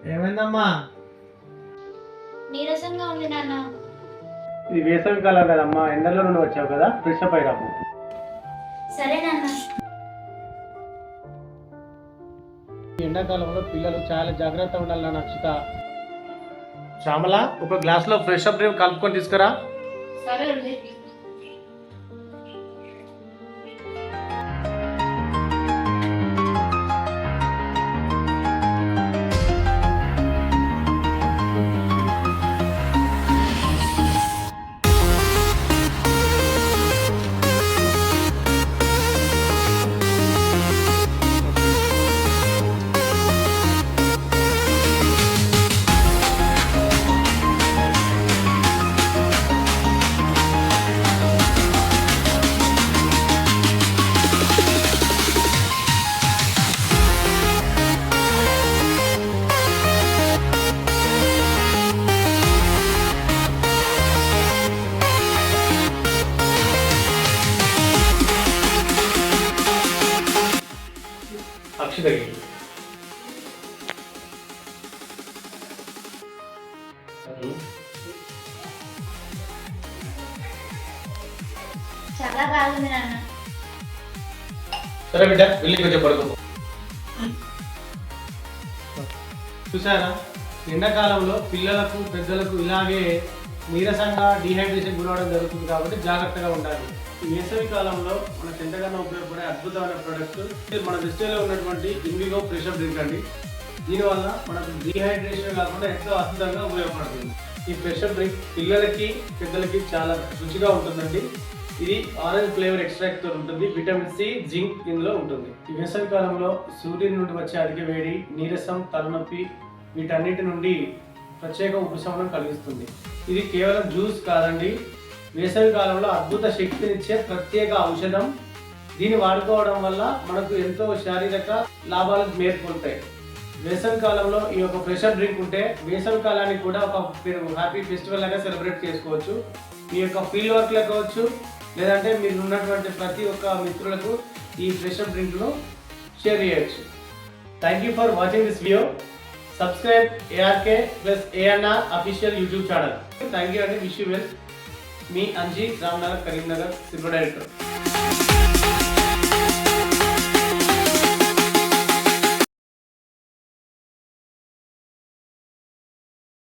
ఏమైందమ్మా? నీరసంగా ఉంది నాన్న. ఇది వేసవి కాలం కదమ్మా, ఎండలో నుండి వచ్చావు కదా, ఫ్రెష్ అప్ అయ్యాము. సరే నాన్న. ఈ ఎండాకాలంలో పిల్లలు చాలా జాగ్రత్తగా ఉండాలి నక్షిత. శ్యామల, ఒక గ్లాస్ లో ఫ్రెష్ అప్ డ్రింక్ కలుపుకొని తీసుకురా. సరే అండి. అక్షితకి చాలా బాగుంది నాన్న. సరే బిడ్డ, వెళ్ళి కొంచెం పడుకో. చూసారా, ఎండాకాలంలో పిల్లలకు పెద్దలకు ఇలాగే నీరసంగా డీహైడ్రేషన్ గురవడం జరుగుతుంది కాబట్టి జాగ్రత్తగా ఉండాలి. ఈ వేసవి కాలంలో మనకు ఎంతగానో ఉపయోగపడే అద్భుతమైన ప్రొడక్ట్ మన డిస్టేలో ఉన్నటువంటి ఇండిగో ఫ్రెష్ అప్ డ్రింక్ అండి. దీనివల్ల మనకు డీహైడ్రేషన్ కాకుండా ఎంతో అద్భుతంగా ఉపయోగపడుతుంది. ఈ ఫ్రెష్ అప్ డ్రింక్ పిల్లలకి పెద్దలకి చాలా రుచిగా ఉంటుందండి. ఇది ఆరెంజ్ ఫ్లేవర్ ఎక్స్ట్రాక్ట్ తో ఉంటుంది. విటమిన్ సి, జింక్ ఇందులో ఉంటుంది. ఈ వేసవి కాలంలో సూర్యుని నుండి వచ్చే అధిక వేడి, నీరసం, తలనొప్పి వీటన్నిటి నుండి ప్రత్యేక ఉపశమనం కలిగిస్తుంది. ఇది కేవలం జ్యూస్ కాదండి, వేసవి కాలంలో అద్భుత శక్తినిచ్చే ప్రత్యేక ఔషధం. దీన్ని వాడుకోవడం వల్ల మనకు ఎంతో శారీరక లాభాలు మేర్కొంటాయి. వేసవి కాలంలో ఈ యొక్క ఫ్రెష్ అప్ డ్రింక్ ఉంటే వేసవి కాలాన్ని కూడా ఒక హ్యాపీ ఫెస్టివల్ లాగా సెలబ్రేట్ చేసుకోవచ్చు. మీ యొక్క ఫీల్డ్ వర్క్లో కావచ్చు, లేదంటే మీరు ఉన్నటువంటి ప్రతి ఒక్క మిత్రులకు ఈ ఫ్రెష్ అప్ డ్రింక్ను షేర్ చేయొచ్చు. Thank you for watching this video. Subscribe ARK+ANR official YouTube channel. Thank you అండి. Wish you well. మీ అంజీ, రామ్నగర్, కరీంనగర్, సిల్వర్ డైరెక్టర్.